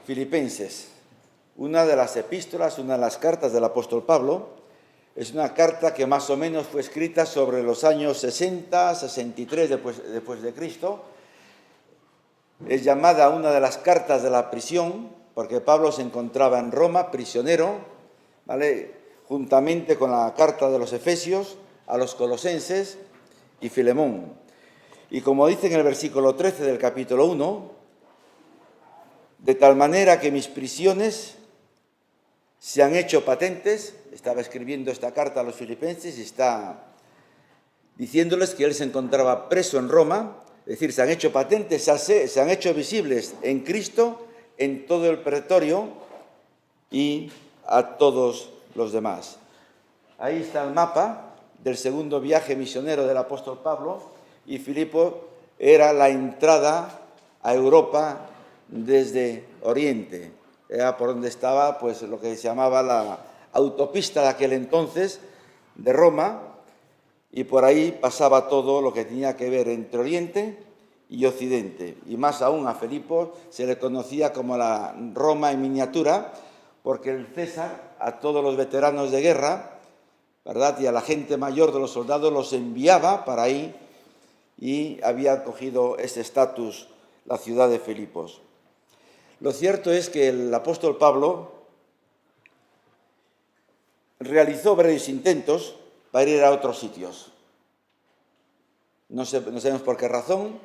Filipenses, una de las epístolas, una de las cartas del apóstol Pablo. Es una carta que más o menos fue escrita sobre los años 60, 63 después de Cristo. Es llamada una de las cartas de la prisión, porque Pablo se encontraba en Roma, prisionero, ¿vale?, juntamente con la carta de los Efesios, a los Colosenses y Filemón. Y como dice en el versículo 13 del capítulo 1, de tal manera que mis prisiones se han hecho patentes. Estaba escribiendo esta carta a los filipenses y está diciéndoles que él se encontraba preso en Roma, es decir, se han hecho patentes, se han hecho visibles en Cristo, en todo el pretorio y a todos los demás. Ahí está el mapa del segundo viaje misionero del apóstol Pablo, y Filipos era la entrada a Europa desde Oriente. Era por donde estaba, pues, lo que se llamaba la autopista de aquel entonces de Roma, y por ahí pasaba todo lo que tenía que ver entre Oriente y Occidente. Y más aún a Filipos se le conocía como la Roma en miniatura, porque el César a todos los veteranos de guerra, ¿verdad?, y a la gente mayor de los soldados los enviaba para ahí, y había cogido ese estatus la ciudad de Filipos. Lo cierto es que el apóstol Pablo realizó varios intentos para ir a otros sitios. No sabemos por qué razón.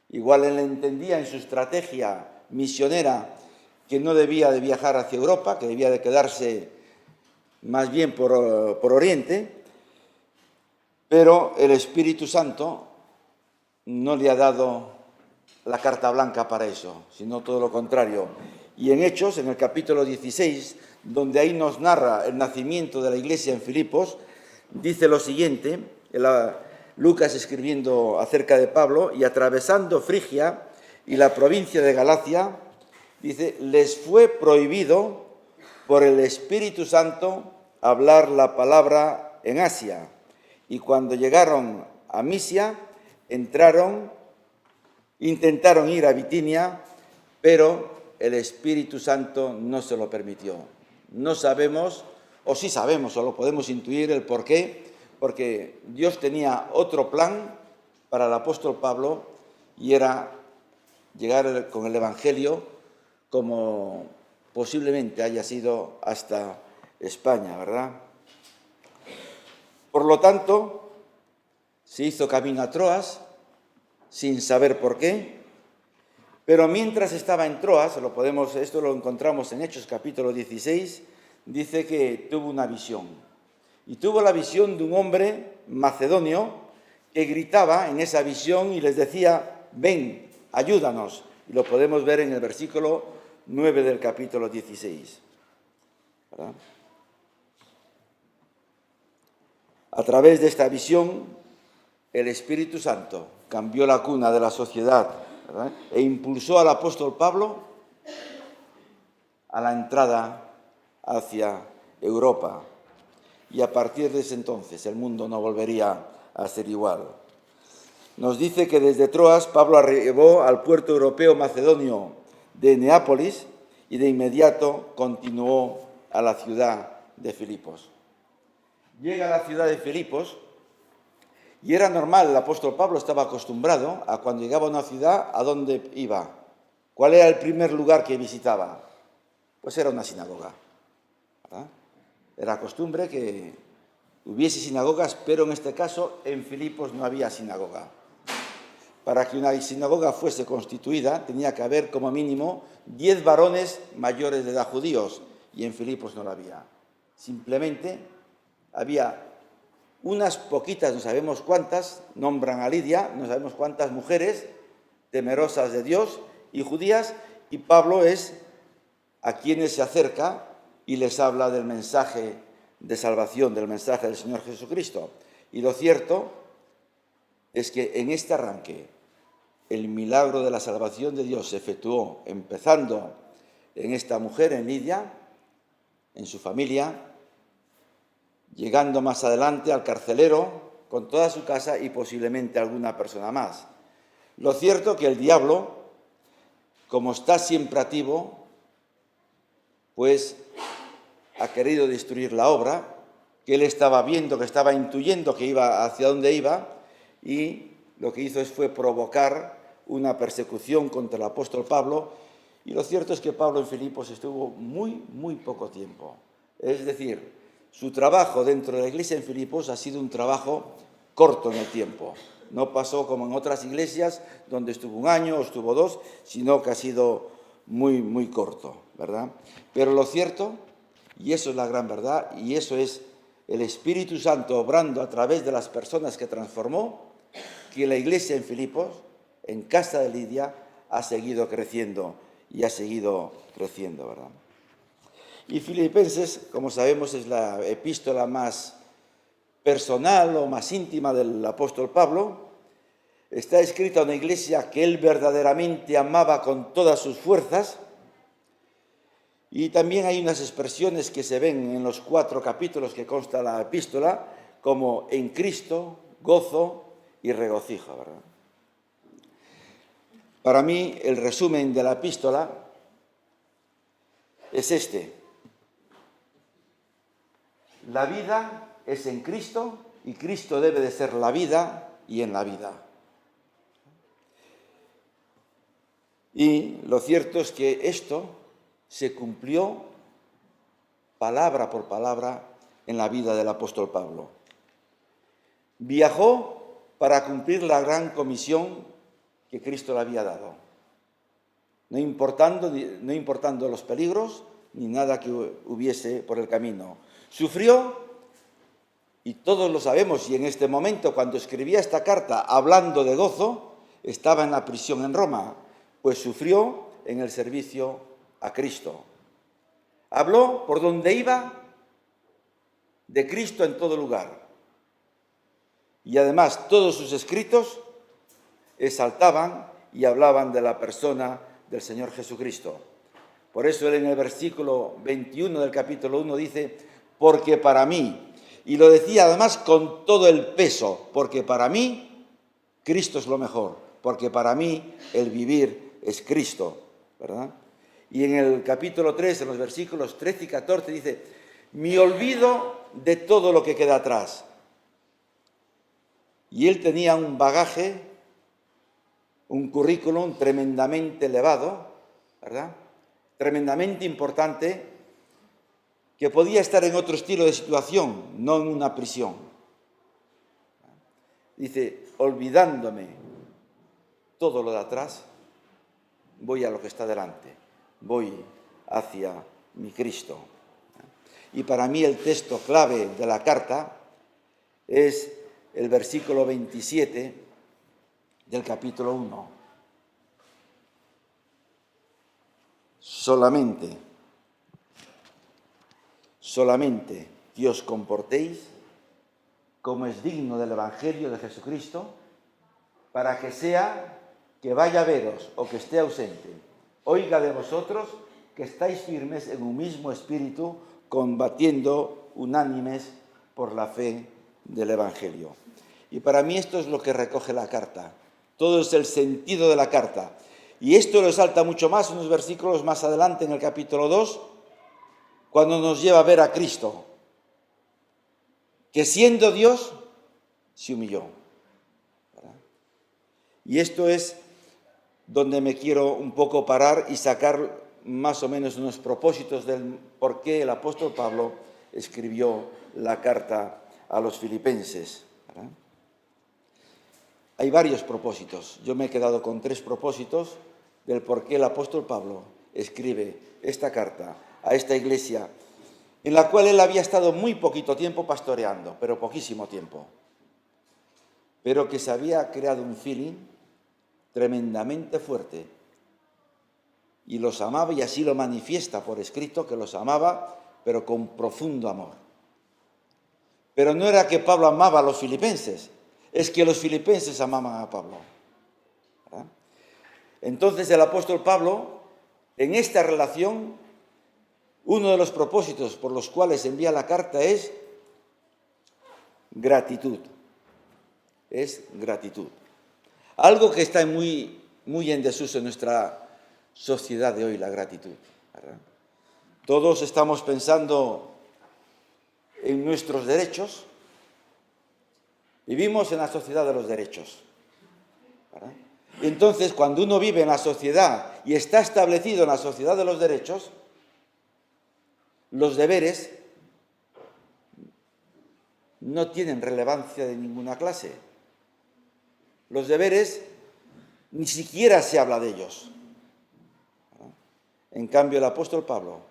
Igual él entendía en su estrategia misionera que no debía de viajar hacia Europa, que debía de quedarse más bien por Oriente, pero el Espíritu Santo no le ha dado la carta blanca para eso, sino todo lo contrario. Y en Hechos, en el capítulo 16, donde ahí nos narra el nacimiento de la iglesia en Filipos, dice lo siguiente, Lucas escribiendo acerca de Pablo: y atravesando Frigia y la provincia de Galacia, dice, les fue prohibido por el Espíritu Santo hablar la palabra en Asia. Y cuando llegaron a Misia, intentaron ir a Bitinia, pero el Espíritu Santo no se lo permitió. No sabemos, o sí sabemos, o lo podemos intuir el por qué, porque Dios tenía otro plan para el apóstol Pablo, y era llegar con el Evangelio, como posiblemente haya sido hasta España, ¿verdad? Por lo tanto, se hizo camino a Troas, sin saber por qué, pero mientras estaba en Troas, esto lo encontramos en Hechos capítulo 16, dice que tuvo una visión. Y tuvo la visión de un hombre macedonio que gritaba en esa visión y les decía, ven, ayúdanos. Y lo podemos ver en el versículo 9 del capítulo 16. ¿Verdad? A través de esta visión, el Espíritu Santo cambió la cuna de la sociedad, ¿verdad?, e impulsó al apóstol Pablo a la entrada hacia Europa. Y a partir de ese entonces el mundo no volvería a ser igual. Nos dice que desde Troas Pablo arribó al puerto europeo macedonio de Neápolis y de inmediato continuó a la ciudad de Filipos. Llega a la ciudad de Filipos y era normal, el apóstol Pablo estaba acostumbrado a cuando llegaba a una ciudad, ¿a dónde iba? ¿Cuál era el primer lugar que visitaba? Pues era una sinagoga, ¿verdad? Era costumbre que hubiese sinagogas, pero en este caso en Filipos no había sinagoga. Para que una sinagoga fuese constituida tenía que haber como mínimo 10 varones mayores de edad judíos, y en Filipos no lo había. Simplemente había unas poquitas, no sabemos cuántas, nombran a Lidia, no sabemos cuántas mujeres temerosas de Dios y judías, y Pablo es a quienes se acerca y les habla del mensaje de salvación, del mensaje del Señor Jesucristo. Y lo cierto es que en este arranque el milagro de la salvación de Dios se efectuó empezando en esta mujer, en Lidia, en su familia, llegando más adelante al carcelero con toda su casa y posiblemente alguna persona más. Lo cierto es que el diablo, como está siempre activo, pues ha querido destruir la obra, que él estaba viendo, que estaba intuyendo que iba hacia donde iba, y lo que hizo fue provocar una persecución contra el apóstol Pablo, y lo cierto es que Pablo en Filipos estuvo muy poco tiempo. Es decir, su trabajo dentro de la iglesia en Filipos ha sido un trabajo corto en el tiempo. No pasó como en otras iglesias, donde estuvo 1 año o estuvo 2, sino que ha sido muy corto, ¿verdad? Pero lo cierto, y eso es la gran verdad, y eso es el Espíritu Santo obrando a través de las personas que transformó, que la iglesia en Filipos, en casa de Lidia, ha seguido creciendo y ha seguido creciendo, ¿verdad? Y Filipenses, como sabemos, es la epístola más personal o más íntima del apóstol Pablo. Está escrita a una iglesia que él verdaderamente amaba con todas sus fuerzas. Y también hay unas expresiones que se ven en los 4 capítulos que consta la epístola, como en Cristo, gozo y regocijo, ¿verdad? Para mí, el resumen de la epístola es este. La vida es en Cristo y Cristo debe de ser la vida y en la vida. Y lo cierto es que esto se cumplió palabra por palabra en la vida del apóstol Pablo. Viajó para cumplir la gran comisión que Cristo le había dado, no importando los peligros ni nada que hubiese por el camino. Sufrió, y todos lo sabemos, y en este momento, cuando escribía esta carta hablando de gozo, estaba en la prisión en Roma, pues sufrió en el servicio a Cristo. Habló por donde iba de Cristo en todo lugar. Y además todos sus escritos exaltaban y hablaban de la persona del Señor Jesucristo. Por eso él en el versículo 21 del capítulo 1 dice, porque para mí, y lo decía además con todo el peso, porque para mí Cristo es lo mejor, porque para mí el vivir es Cristo, ¿verdad? Y en el capítulo 3, en los versículos 13 y 14 dice, me olvido de todo lo que queda atrás. Y él tenía un bagaje, un currículum tremendamente elevado, ¿verdad? Tremendamente importante, que podía estar en otro estilo de situación, no en una prisión. Dice, olvidándome todo lo de atrás, voy a lo que está delante, voy hacia mi Cristo. Y para mí el texto clave de la carta es el versículo 27 del capítulo 1. Solamente que os comportéis como es digno del Evangelio de Jesucristo, para que sea que vaya a veros o que esté ausente, oiga de vosotros que estáis firmes en un mismo espíritu, combatiendo unánimes por la fe del Evangelio. Y para mí esto es lo que recoge la carta. Todo es el sentido de la carta. Y esto lo exalta mucho más unos versículos más adelante en el capítulo 2, cuando nos lleva a ver a Cristo, que siendo Dios, se humilló. ¿Verdad? Y esto es donde me quiero un poco parar y sacar más o menos unos propósitos del por qué el apóstol Pablo escribió la carta a los filipenses. ¿Verdad? Hay varios propósitos. Yo me he quedado con 3 propósitos del por qué el apóstol Pablo escribe esta carta a esta iglesia, en la cual él había estado muy poquito tiempo pastoreando, pero poquísimo tiempo, pero que se había creado un feeling tremendamente fuerte, y los amaba, y así lo manifiesta por escrito, que los amaba, pero con profundo amor. Pero no era que Pablo amaba a los filipenses, es que los filipenses amaban a Pablo. ¿Verdad? Entonces el apóstol Pablo, en esta relación, uno de los propósitos por los cuales envía la carta es gratitud. Es gratitud. Algo que está muy en desuso en nuestra sociedad de hoy, la gratitud, ¿verdad? Todos estamos pensando en nuestros derechos. Vivimos en la sociedad de los derechos, ¿verdad? Entonces, cuando uno vive en la sociedad y está establecido en la sociedad de los derechos, los deberes no tienen relevancia de ninguna clase. Los deberes ni siquiera se habla de ellos. En cambio, el apóstol Pablo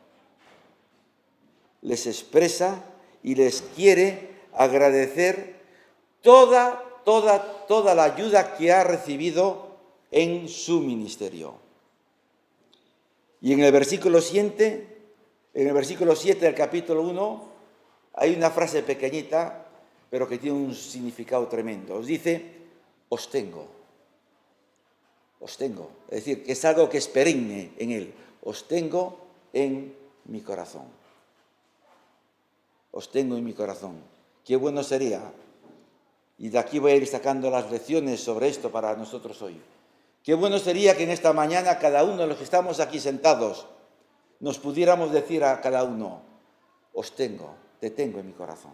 les expresa y les quiere agradecer toda la ayuda que ha recibido en su ministerio. Y en el versículo 7 del capítulo 1, hay una frase pequeñita, pero que tiene un significado tremendo. Os dice, os tengo. Es decir, que es algo que es perenne en él. Os tengo en mi corazón. Os tengo en mi corazón. Qué bueno sería, y de aquí voy a ir sacando las lecciones sobre esto para nosotros hoy. Qué bueno sería que en esta mañana cada uno de los que estamos aquí sentados nos pudiéramos decir a cada uno, te tengo en mi corazón.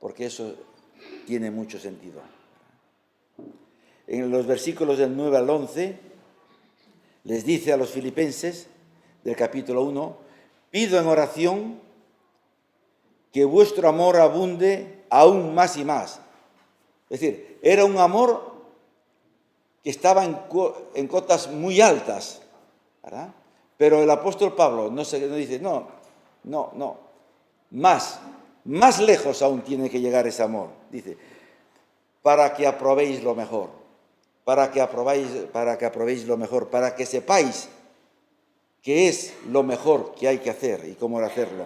Porque eso tiene mucho sentido. En los versículos del 9 al 11, les dice a los filipenses del capítulo 1, pido en oración que vuestro amor abunde aún más y más. Es decir, era un amor que estaba en cotas muy altas, ¿verdad? Pero el apóstol Pablo no dice, no, más lejos aún tiene que llegar ese amor. Dice, para que aprobéis lo mejor, para que sepáis qué es lo mejor que hay que hacer y cómo hacerlo.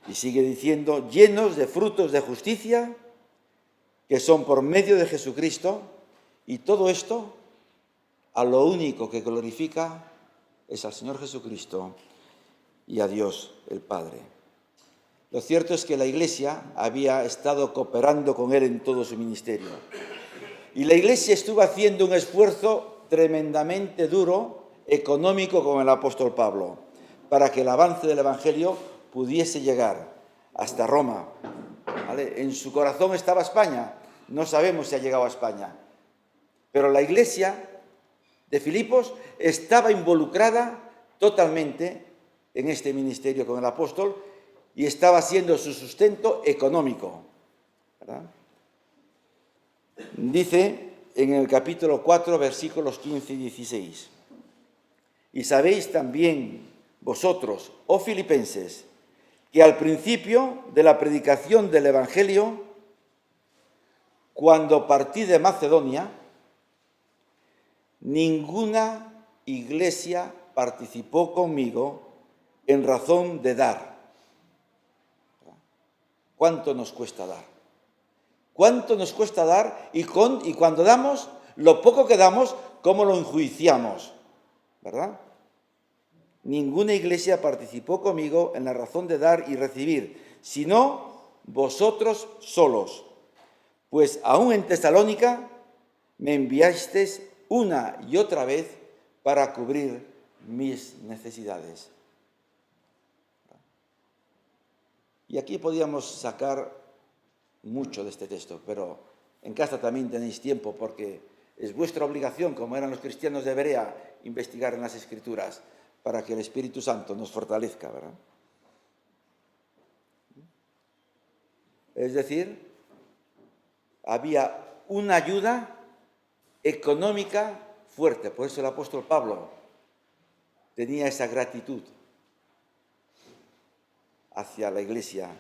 Y sigue diciendo, llenos de frutos de justicia, que son por medio de Jesucristo, y todo esto a lo único que glorifica es al Señor Jesucristo y a Dios el Padre. Lo cierto es que la Iglesia había estado cooperando con él en todo su ministerio. Y la Iglesia estuvo haciendo un esfuerzo tremendamente duro, económico, con el apóstol Pablo, para que el avance del Evangelio pudiese llegar hasta Roma. ¿Vale? En su corazón estaba España. No sabemos si ha llegado a España. Pero la Iglesia de Filipos estaba involucrada totalmente en este ministerio con el apóstol y estaba siendo su sustento económico, ¿verdad? Dice en el capítulo 4, versículos 15 y 16, y sabéis también vosotros, oh filipenses, que al principio de la predicación del Evangelio, cuando partí de Macedonia, ninguna iglesia participó conmigo en razón de dar. ¿Cuánto nos cuesta dar? ¿Cuánto nos cuesta dar? Y cuando damos, lo poco que damos, ¿cómo lo enjuiciamos? ¿Verdad? Ninguna iglesia participó conmigo en la razón de dar y recibir, sino vosotros solos. Pues aún en Tesalónica me enviasteis una y otra vez para cubrir mis necesidades. Y aquí podíamos sacar mucho de este texto, pero en casa también tenéis tiempo porque es vuestra obligación, como eran los cristianos de Berea, investigar en las Escrituras para que el Espíritu Santo nos fortalezca, ¿verdad? Es decir, había una ayuda económica fuerte, por eso el apóstol Pablo tenía esa gratitud hacia la iglesia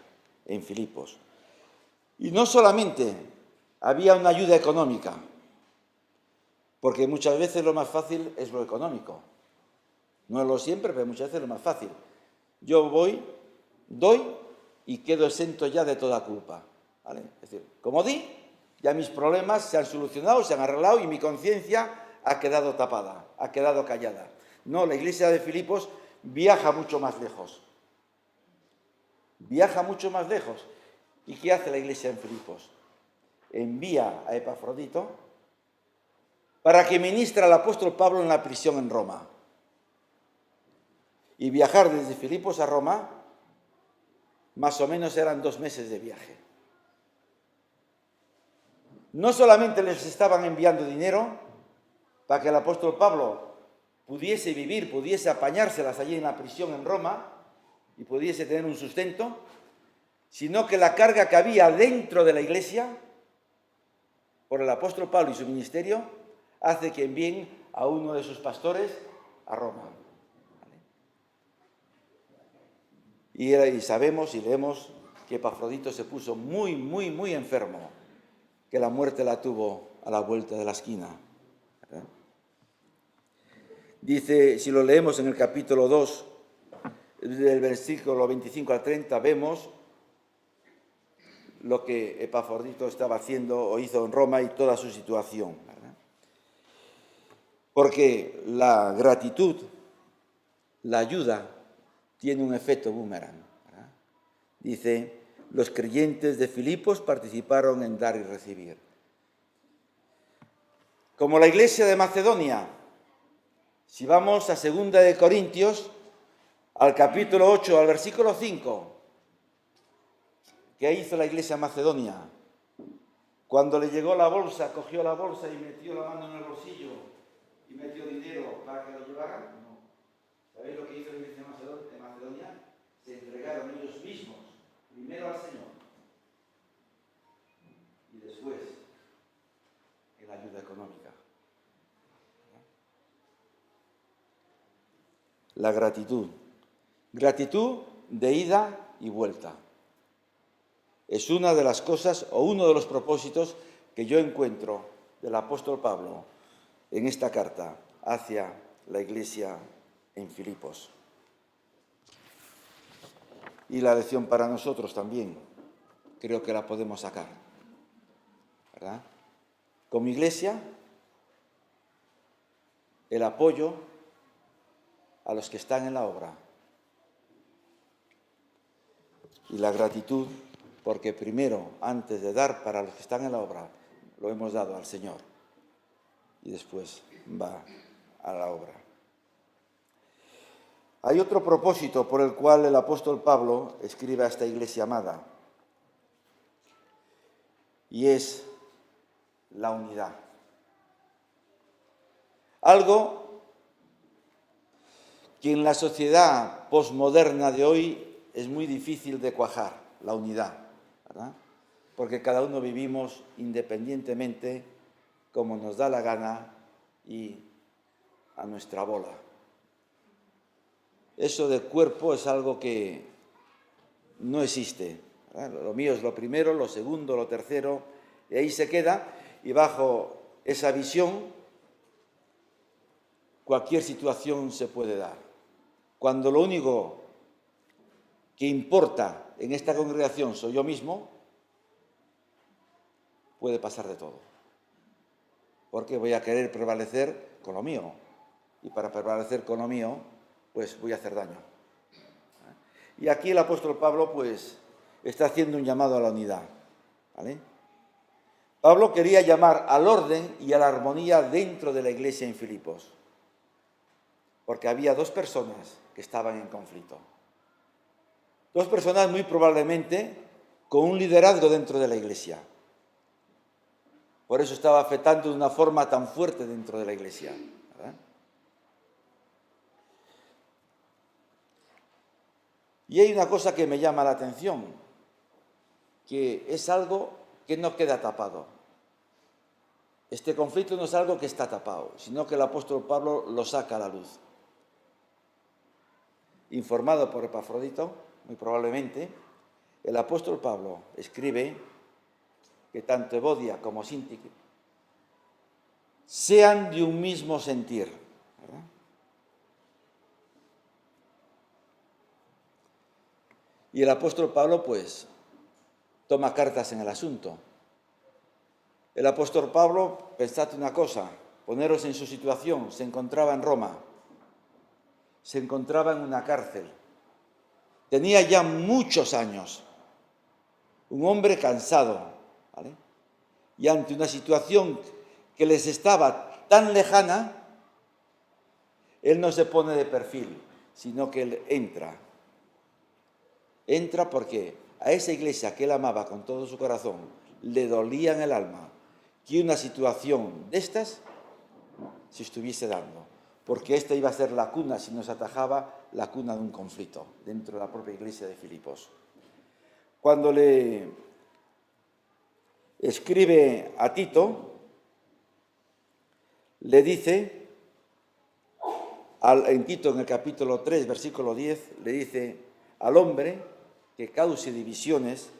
en Filipos. Y no solamente había una ayuda económica, porque muchas veces lo más fácil es lo económico. No es lo siempre, pero muchas veces es lo más fácil. Yo doy y quedo exento ya de toda culpa, ¿vale? Es decir, como di, ya mis problemas se han solucionado, se han arreglado y mi conciencia ha quedado tapada, ha quedado callada. No, la iglesia de Filipos viaja mucho más lejos. Viaja mucho más lejos. ¿Y qué hace la iglesia en Filipos? Envía a Epafrodito para que ministre al apóstol Pablo en la prisión en Roma. Y viajar desde Filipos a Roma, más o menos eran 2 meses de viaje. No solamente les estaban enviando dinero para que el apóstol Pablo pudiese vivir, pudiese apañárselas allí en la prisión en Roma y pudiese tener un sustento, sino que la carga que había dentro de la iglesia, por el apóstol Pablo y su ministerio, hace que envíen a uno de sus pastores a Roma. Y sabemos y leemos que Epafrodito se puso muy, muy, muy enfermo, que la muerte la tuvo a la vuelta de la esquina. Dice, si lo leemos en el capítulo 2, del versículo 25 al 30, vemos lo que Epafrodito estaba haciendo o hizo en Roma y toda su situación, ¿verdad? Porque la gratitud, la ayuda, tiene un efecto boomerang, ¿verdad? Dice, los creyentes de Filipos participaron en dar y recibir. Como la iglesia de Macedonia, si vamos a 2 de Corintios, al capítulo 8, al versículo 5, ¿qué hizo la iglesia de Macedonia? Cuando le llegó la bolsa, cogió la bolsa y metió la mano en el bolsillo y metió dinero para que lo llevaran. No. ¿Sabéis lo que hizo la iglesia de Macedonia? Se entregaron ellos mismos, primero al Señor y después en la ayuda económica. La gratitud. Gratitud de ida y vuelta. Es una de las cosas o uno de los propósitos que yo encuentro del apóstol Pablo en esta carta hacia la iglesia en Filipos. Y la lección para nosotros también, creo que la podemos sacar, ¿verdad? Como iglesia, el apoyo a los que están en la obra y la gratitud, porque primero, antes de dar para los que están en la obra, lo hemos dado al Señor y después va a la obra. Hay otro propósito por el cual el apóstol Pablo escribe a esta iglesia amada, y es la unidad. Algo que en la sociedad posmoderna de hoy es muy difícil de cuajar, la unidad, ¿verdad? Porque cada uno vivimos independientemente, como nos da la gana y a nuestra bola. Eso del cuerpo es algo que no existe, ¿verdad? Lo mío es lo primero, lo segundo, lo tercero, y ahí se queda, y bajo esa visión cualquier situación se puede dar. Cuando lo único que importa en esta congregación soy yo mismo, puede pasar de todo. Porque voy a querer prevalecer con lo mío. Y para prevalecer con lo mío, pues voy a hacer daño. Y aquí el apóstol Pablo, pues, está haciendo un llamado a la unidad, ¿vale? Pablo quería llamar al orden y a la armonía dentro de la iglesia en Filipos. Porque había 2 personas que estaban en conflicto. 2 personas muy probablemente con un liderazgo dentro de la iglesia. Por eso estaba afectando de una forma tan fuerte dentro de la iglesia, ¿verdad? Y hay una cosa que me llama la atención, que es algo que no queda tapado. Este conflicto no es algo que está tapado, sino que el apóstol Pablo lo saca a la luz. Informado por Epafrodito, muy probablemente, el apóstol Pablo escribe que tanto Evodia como Síntique sean de un mismo sentir, ¿verdad? Y el apóstol Pablo, pues, toma cartas en el asunto. El apóstol Pablo, pensad una cosa, poneros en su situación, se encontraba en Roma, se encontraba en una cárcel, tenía ya muchos años, un hombre cansado, ¿vale? Y ante una situación que les estaba tan lejana, él no se pone de perfil, sino que Él entra. Entra porque a esa iglesia que Él amaba con todo su corazón le dolía en el alma que una situación de estas se estuviese dando, porque esta iba a ser la cuna, si nos atajaba, la cuna de un conflicto dentro de la propia iglesia de Filipos. Cuando le escribe a Tito, le dice, en Tito en el capítulo 3, versículo 10, le dice, al hombre que cause divisiones,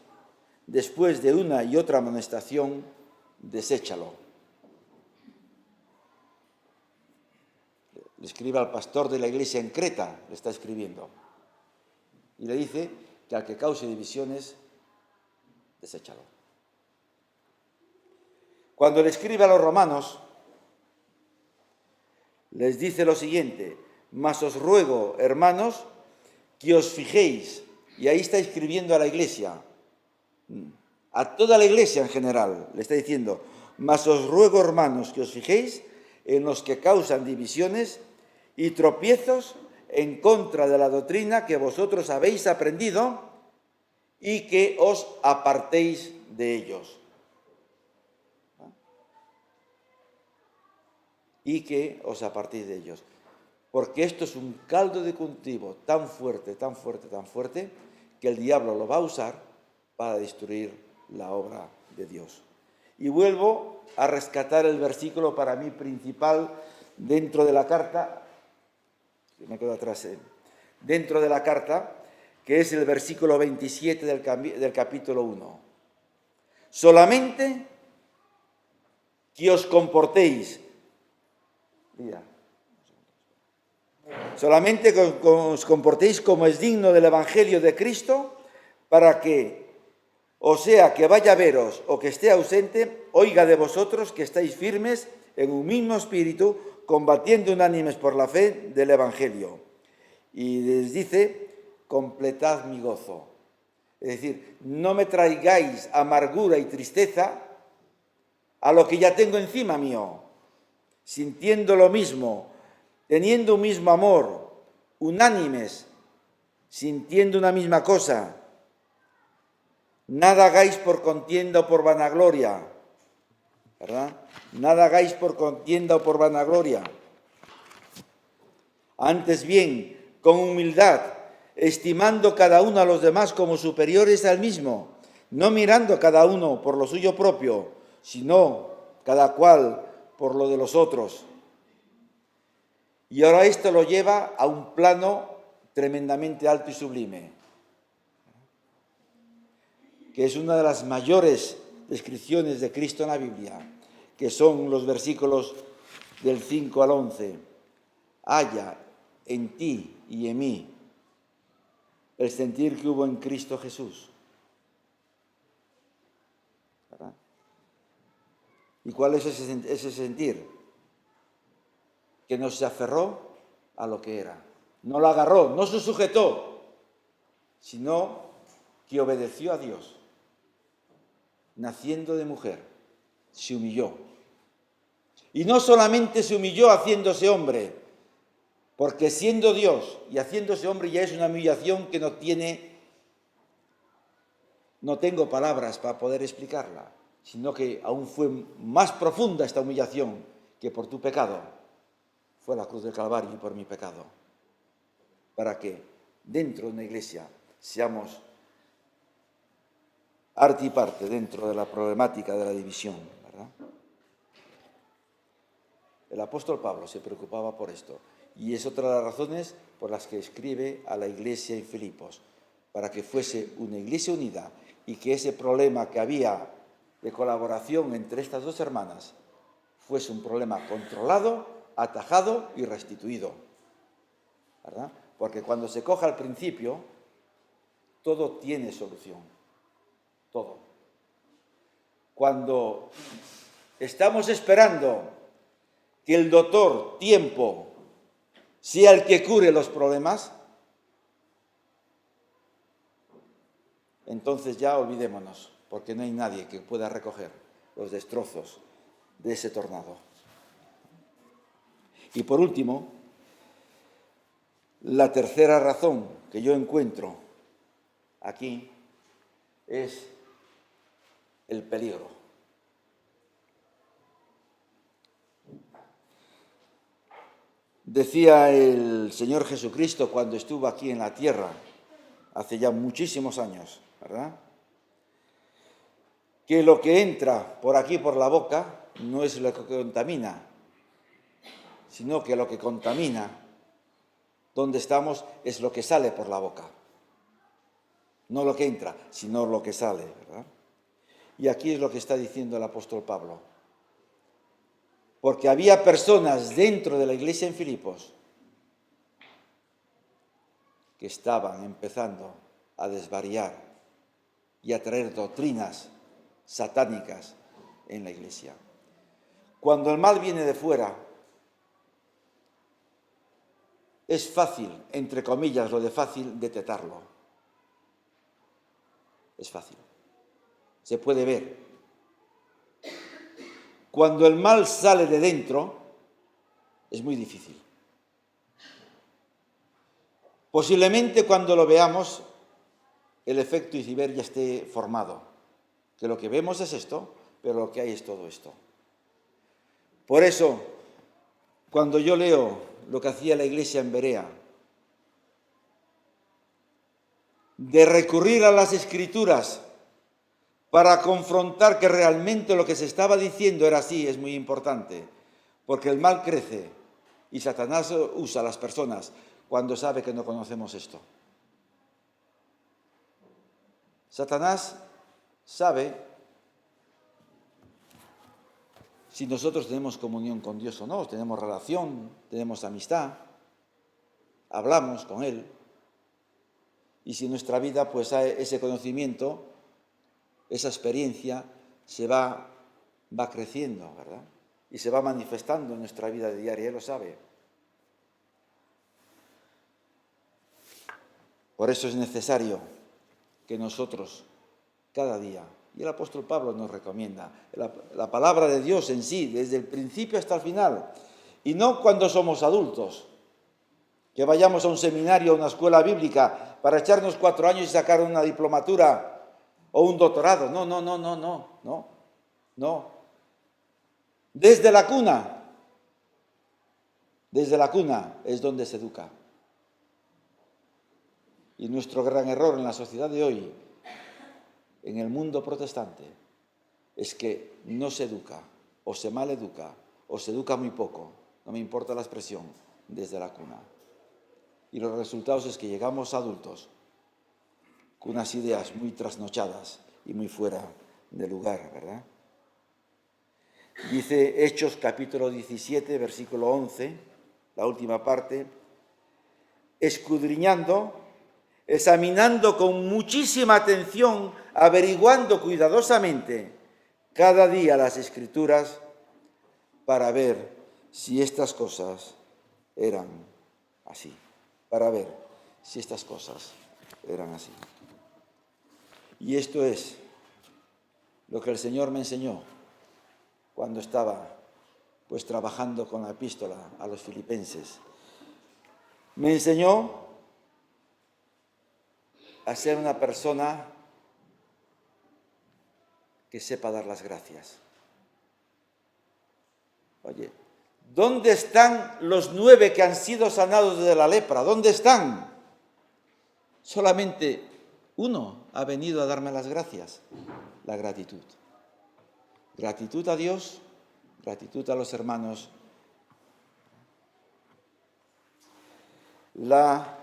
después de una y otra amonestación, deséchalo. Le escribe al pastor de la iglesia en Creta, le está escribiendo, y le dice que al que cause divisiones, deséchalo. Cuando le escribe a los romanos, les dice lo siguiente, mas os ruego, hermanos, que os fijéis, y ahí está escribiendo a la iglesia, a toda la iglesia en general, le está diciendo, mas os ruego, hermanos, que os fijéis en los que causan divisiones y tropiezos en contra de la doctrina que vosotros habéis aprendido y que os apartéis de ellos. Y que os apartéis de ellos. Porque esto es un caldo de cultivo tan fuerte, tan fuerte, tan fuerte, que el diablo lo va a usar para destruir la obra de Dios. Y vuelvo a rescatar el versículo para mí principal dentro de la carta, me quedo atrás, dentro de la carta, que es el versículo 27 del capítulo 1. Solamente que os comportéis, solamente que os comportéis como es digno del Evangelio de Cristo, para que, o sea que vaya a veros o que esté ausente, oiga de vosotros que estáis firmes en un mismo espíritu, combatiendo unánimes por la fe del Evangelio. Y les dice, completad mi gozo. Es decir, no me traigáis amargura y tristeza a lo que ya tengo encima mío, sintiendo lo mismo, teniendo un mismo amor, unánimes, sintiendo una misma cosa. Nada hagáis por contienda o por vanagloria, ¿verdad? Nada hagáis por contienda o por vanagloria. Antes bien, con humildad, estimando cada uno a los demás como superiores al mismo, no mirando cada uno por lo suyo propio, sino cada cual por lo de los otros. Y ahora esto lo lleva a un plano tremendamente alto y sublime, que es una de las mayores descripciones de Cristo en la Biblia, que son los versículos del 5 al 11. Haya en ti y en mí el sentir que hubo en Cristo Jesús. ¿Verdad? ¿Y cuál es ese sentir? Que no se aferró a lo que era. No lo agarró, no se sujetó, sino que obedeció a Dios. Naciendo de mujer, se humilló. Y no solamente se humilló haciéndose hombre, porque siendo Dios y haciéndose hombre ya es una humillación que no tengo palabras para poder explicarla, sino que aún fue más profunda esta humillación que por tu pecado fue la cruz del Calvario y por mi pecado, para que dentro de una iglesia seamos arte y parte dentro de la problemática de la división, ¿verdad? El apóstol Pablo se preocupaba por esto, y es otra de las razones por las que escribe a la iglesia en Filipos, para que fuese una iglesia unida y que ese problema que había de colaboración entre estas dos hermanas fuese un problema controlado, atajado y restituido, ¿verdad? Porque cuando se coja al principio, todo tiene solución, todo. Cuando estamos esperando que el doctor tiempo sea el que cure los problemas, entonces ya olvidémonos, porque no hay nadie que pueda recoger los destrozos de ese tornado. Y por último, La tercera razón que yo encuentro aquí es el peligro. Decía el Señor Jesucristo cuando estuvo aquí en la tierra, hace ya muchísimos años, ¿verdad?, que lo que entra por aquí, por la boca, no es lo que contamina, sino que lo que contamina donde estamos es lo que sale por la boca. No lo que entra, sino lo que sale, ¿verdad? Y aquí es lo que está diciendo el apóstol Pablo. Porque había personas dentro de la iglesia en Filipos que estaban empezando a desvariar y a traer doctrinas satánicas en la iglesia. Cuando el mal viene de fuera, es fácil, entre comillas, lo de fácil, detectarlo. Es fácil. Se puede ver. Cuando el mal sale de dentro, es muy difícil. Posiblemente cuando lo veamos, el efecto iceberg ya esté formado. Que lo que vemos es esto, pero lo que hay es todo esto. Por eso, cuando yo leo lo que hacía la iglesia en Berea, de recurrir a las Escrituras para confrontar que realmente lo que se estaba diciendo era así, es muy importante, porque el mal crece y Satanás usa a las personas cuando sabe que no conocemos esto. Satanás sabe si nosotros tenemos comunión con Dios o no, tenemos relación, tenemos amistad, hablamos con Él. Y si en nuestra vida, pues ese conocimiento, esa experiencia, se va creciendo, ¿verdad? Y se va manifestando en nuestra vida diaria, Él lo sabe. Por eso es necesario que nosotros, cada día, y el apóstol Pablo nos recomienda, la palabra de Dios en sí, desde el principio hasta el final, y no cuando somos adultos, que vayamos a un seminario, a una escuela bíblica, para echarnos 4 años y sacar una diplomatura o un doctorado. No. Desde la cuna es donde se educa. Y nuestro gran error en la sociedad de hoy, en el mundo protestante, es que no se educa, o se maleduca, o se educa muy poco, no me importa la expresión, desde la cuna. Y los resultados es que llegamos adultos con unas ideas muy trasnochadas y muy fuera de lugar, ¿verdad? Dice Hechos capítulo 17, versículo 11, la última parte, escudriñando, examinando con muchísima atención, averiguando cuidadosamente cada día las Escrituras para ver si estas cosas eran así. Para ver si estas cosas eran así. Y esto es lo que el Señor me enseñó cuando estaba pues trabajando con la epístola a los filipenses. Me enseñó a ser una persona que sepa dar las gracias. Oye, ¿dónde están los 9 que han sido sanados de la lepra? ¿Dónde están? Solamente uno ha venido a darme las gracias. La gratitud. Gratitud a Dios, gratitud a los hermanos. La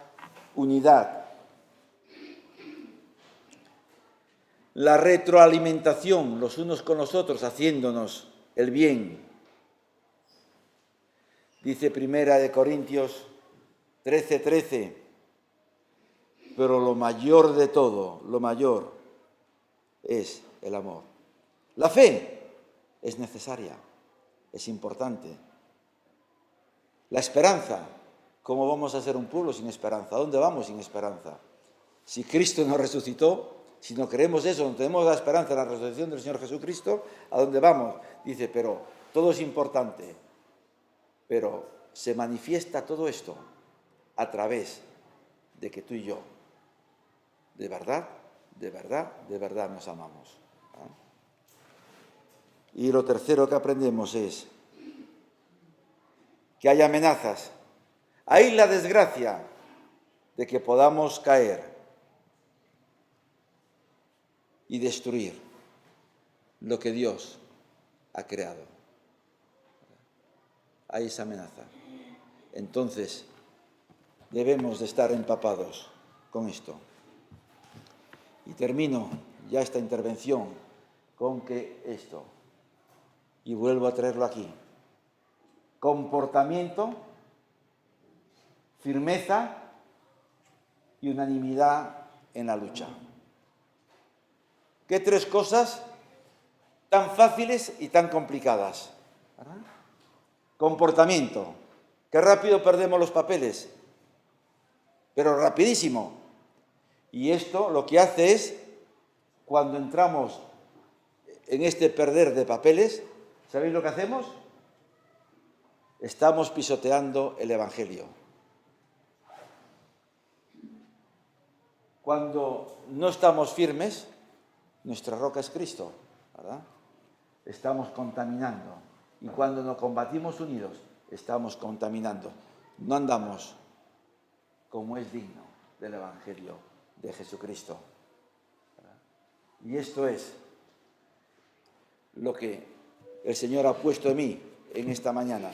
unidad. La retroalimentación los unos con los otros, haciéndonos el bien. Dice 1 Corintios 13:13, pero lo mayor de todo, lo mayor es el amor. La fe es necesaria, es importante. La esperanza, ¿cómo vamos a ser un pueblo sin esperanza? ¿A dónde vamos sin esperanza? Si Cristo nos resucitó, si no creemos eso, no tenemos la esperanza en la resurrección del Señor Jesucristo, ¿a dónde vamos? Dice, pero todo es importante. Pero se manifiesta todo esto a través de que tú y yo, de verdad, de verdad, de verdad nos amamos. Y lo tercero que aprendemos es que hay amenazas, hay la desgracia de que podamos caer y destruir lo que Dios ha creado. Hay esa amenaza. Entonces, debemos de estar empapados con esto. Y termino ya esta intervención con que esto, y vuelvo a traerlo aquí, comportamiento, firmeza y unanimidad en la lucha. ¿Qué tres cosas tan fáciles y tan complicadas? ¿Verdad? Comportamiento. Qué rápido perdemos los papeles, pero rapidísimo. Y esto lo que hace es, cuando entramos en este perder de papeles, ¿sabéis lo que hacemos? Estamos pisoteando el Evangelio. Cuando no estamos firmes, nuestra roca es Cristo, ¿verdad? Estamos contaminando. Y cuando nos combatimos unidos, estamos contaminando. No andamos como es digno del Evangelio de Jesucristo, ¿verdad? Y esto es lo que el Señor ha puesto en mí en esta mañana.